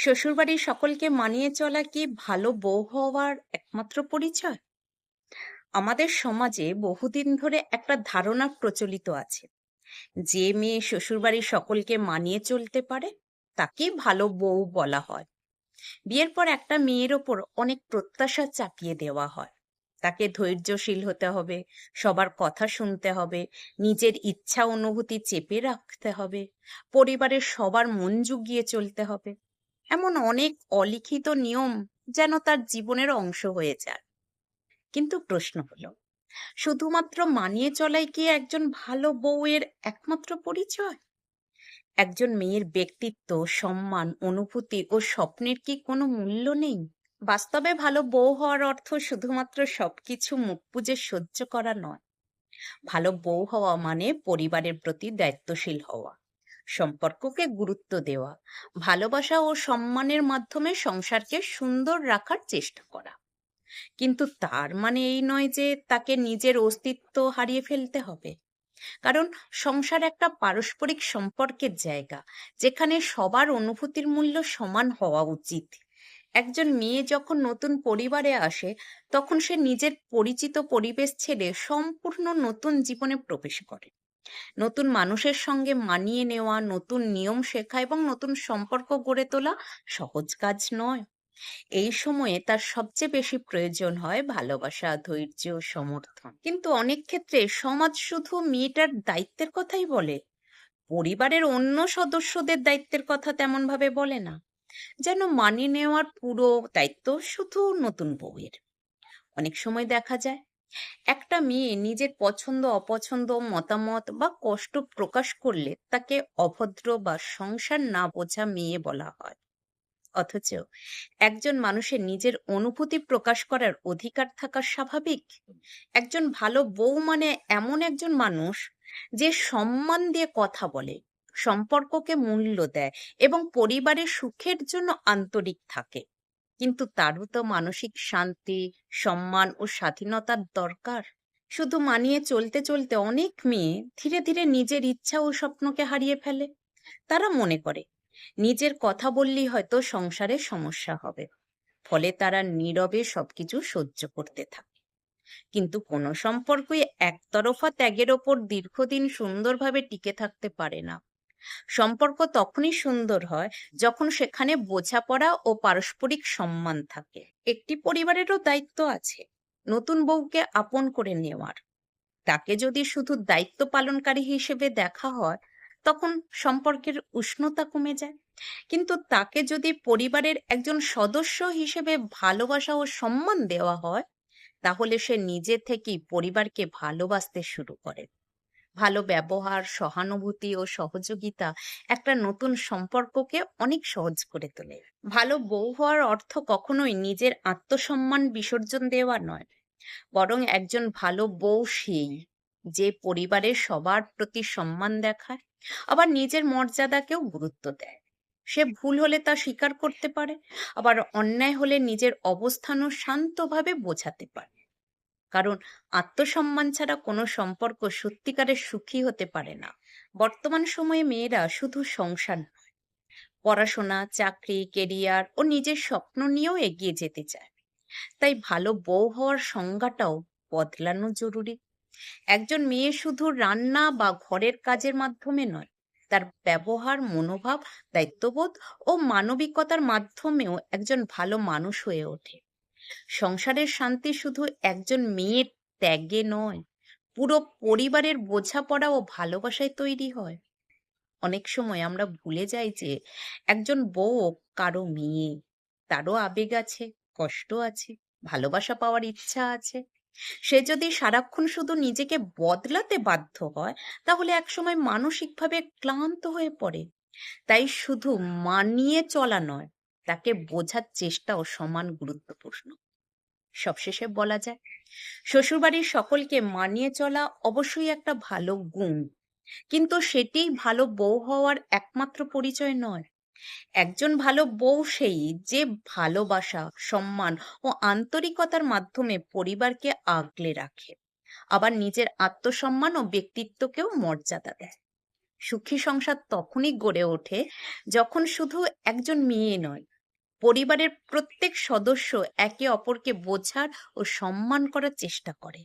শ্বশুরবাড়ির সকলকে মানিয়ে চলা কি ভালো বউ হওয়ার একমাত্র পরিচয়? আমাদের সমাজে বহুদিন ধরে একটা ধারণা প্রচলিত আছে, যে মেয়ে শ্বশুরবাড়ির সকলকে মানিয়ে চলতে পারে তাকেই ভালো বউ বলা হয়। বিয়ের পর একটা মেয়ের ওপর অনেক প্রত্যাশা চাপিয়ে দেওয়া হয়। তাকে ধৈর্যশীল হতে হবে, সবার কথা শুনতে হবে, নিজের ইচ্ছা অনুভূতি চেপে রাখতে হবে, পরিবারের সবার মন জুগিয়ে চলতে হবে। এমন অনেক অলিখিত নিয়ম যেন তার জীবনের অংশ হয়ে যায়। কিন্তু প্রশ্ন হলো, শুধুমাত্র মানিয়ে চলাই কি একজন ভালো বউয়ের একমাত্র পরিচয়? একজন মেয়ের ব্যক্তিত্ব, সম্মান, অনুভূতি ও স্বপ্নের কি কোনো মূল্য নেই? বাস্তবে ভালো বউ হওয়ার অর্থ শুধুমাত্র সবকিছু মুখ বুজে সহ্য করা নয়। ভালো বউ হওয়া মানে পরিবারের প্রতি দায়িত্বশীল হওয়া, সম্পর্ককে গুরুত্ব দেওয়া, ভালোবাসা ও সম্মানের মাধ্যমে সংসারকে সুন্দর রাখার চেষ্টা করা। কিন্তু তার মানে এই নয় যে তাকে নিজের অস্তিত্ব হারিয়ে ফেলতে হবে। কারণ সংসার একটা পারস্পরিক সম্পর্কের জায়গা, যেখানে সবার অনুভূতির মূল্য সমান হওয়া উচিত। একজন মেয়ে যখন নতুন পরিবারে আসে, তখন সে নিজের পরিচিত পরিবেশ ছেড়ে সম্পূর্ণ নতুন জীবনে প্রবেশ করে। নতুন মানুষের সঙ্গে মানিয়ে নেওয়া, নতুন নিয়ম শেখা এবং নতুন সম্পর্ক গড়ে তোলা সহজ কাজ নয়। এই সময়ে তার সবচেয়ে বেশি প্রয়োজন হয় ভালোবাসা, ধৈর্য, সমর্থন। কিন্তু অনেক ক্ষেত্রে সমাজ শুধু মেয়েটার দায়িত্বের কথাই বলে, পরিবারের অন্য সদস্যদের দায়িত্বের কথা তেমন ভাবে বলে না। যেন মানিয়ে নেওয়ার পুরো দায়িত্ব শুধু নতুন বউয়ের। অনেক সময় দেখা যায় একটা মেয়ে নিজের পছন্দ অপছন্দ, মতামত বা কষ্ট প্রকাশ করলে তাকে অভদ্র বা সংসার না বোঝা মেয়ে বলা হয়। অথচ একজন মানুষের নিজের অনুভূতি প্রকাশ করার অধিকার থাকা স্বাভাবিক। একজন ভালো বউ মানে এমন একজন মানুষ যে সম্মান দিয়ে কথা বলে, সম্পর্ককে মূল্য দেয় এবং পরিবারের সুখের জন্য আন্তরিক থাকে। কিন্তু তারও তো মানসিক শান্তি, সম্মান ও স্বাধীনতার দরকার। শুধু মানিয়ে চলতে চলতে অনেক মেয়ে ধীরে ধীরে নিজের ইচ্ছা ও স্বপ্নকে হারিয়ে ফেলে। তারা মনে করে নিজের কথা বললেই হয়তো সংসারে সমস্যা হবে, ফলে তারা নীরবে সবকিছু সহ্য করতে থাকে। কিন্তু কোনো সম্পর্কই একতরফা ত্যাগের ওপর দীর্ঘদিন সুন্দরভাবে টিকে থাকতে পারে না। সম্পর্ক তখনই সুন্দর হয় যখন সেখানে বোঝাপড়া ও পারস্পরিক সম্মান থাকে। একটি পরিবারেরও দায়িত্ব আছে নতুন বউকে আপন করে নেওয়ার। তাকে যদি শুধু দায়িত্ব পালনকারী হিসেবে দেখা হয়, তখন সম্পর্কের উষ্ণতা কমে যায়। কিন্তু তাকে যদি পরিবারের একজন সদস্য হিসেবে ভালোবাসা ও সম্মান দেওয়া হয়, তাহলে সে নিজে থেকেই পরিবারকে ভালোবাসতে শুরু করে। ভালো ব্যবহার, সহানুভূতি ও সহযোগিতা একটা নতুন সম্পর্ককে অনেক সহজ করে তোলে। ভালো বউ হওয়ার অর্থ কখনোই নিজের আত্মসম্মান বিসর্জন দেওয়া নয়, বরং একজন ভালো বউ সেই যে পরিবারের সবার প্রতি সম্মান দেখায়, আবার নিজের মর্যাদাকেও গুরুত্ব দেয়। সে ভুল হলে তা স্বীকার করতে পারে, আবার অন্যায় হলে নিজের অবস্থানও শান্তভাবে বোঝাতে পারে। কারণ আত্মসম্মান ছাড়া কোনো সম্পর্ক সত্যিকারের সুখী হতে পারে না। বর্তমান সময়ে মেয়েরা শুধু সংসার নয়, পড়াশোনা, চাকরি, কেরিয়ার ও নিজের স্বপ্ন নিয়েও এগিয়ে যেতে চায়। তাই ভালো বউ হওয়ার সংজ্ঞাটাও বদলানো জরুরি। একজন মেয়ে শুধু রান্না বা ঘরের কাজের মাধ্যমে নয়, তার ব্যবহার, মনোভাব, দায়িত্ববোধ ও মানবিকতার মাধ্যমেও একজন ভালো মানুষ হয়ে ওঠে। সংসারের শান্তি শুধু একজন মেয়ের ত্যাগে নয়, পুরো পরিবারের বোঝাপড়া ও ভালোবাসায় তৈরি হয়। অনেক সময় আমরা ভুলে যাই যে একজন বউ কারো মেয়ে, তারও আবেগ আছে, কষ্ট আছে, ভালোবাসা পাওয়ার ইচ্ছা আছে। সে যদি সারাক্ষণ শুধু নিজেকে বদলাতে বাধ্য হয়, তাহলে একসময় মানসিকভাবে ক্লান্ত হয়ে পড়ে। তাই শুধু মানিয়ে চলা নয়, তাকে বোঝার চেষ্টাও সমান গুরুত্বপূর্ণ। সবশেষে বলা যায়, শ্বশুরবাড়ির সকলকে মানিয়ে চলা অবশ্যই একটা ভালো গুণ, কিন্তু সেটিই ভালো বউ হওয়ার একমাত্র পরিচয় নয়। একজন ভালো বউ সেই যে ভালোবাসা, সম্মান ও আন্তরিকতার মাধ্যমে পরিবারকে আগলে রাখে, আবার নিজের আত্মসম্মান ও ব্যক্তিত্বকেও মর্যাদা দেয়। সুখী সংসার তখনই গড়ে ওঠে যখন শুধু একজন মেয়ে নয়, পরিবারের প্রত্যেক সদস্য একে অপরকে বোঝার ও সম্মান করার চেষ্টা করে।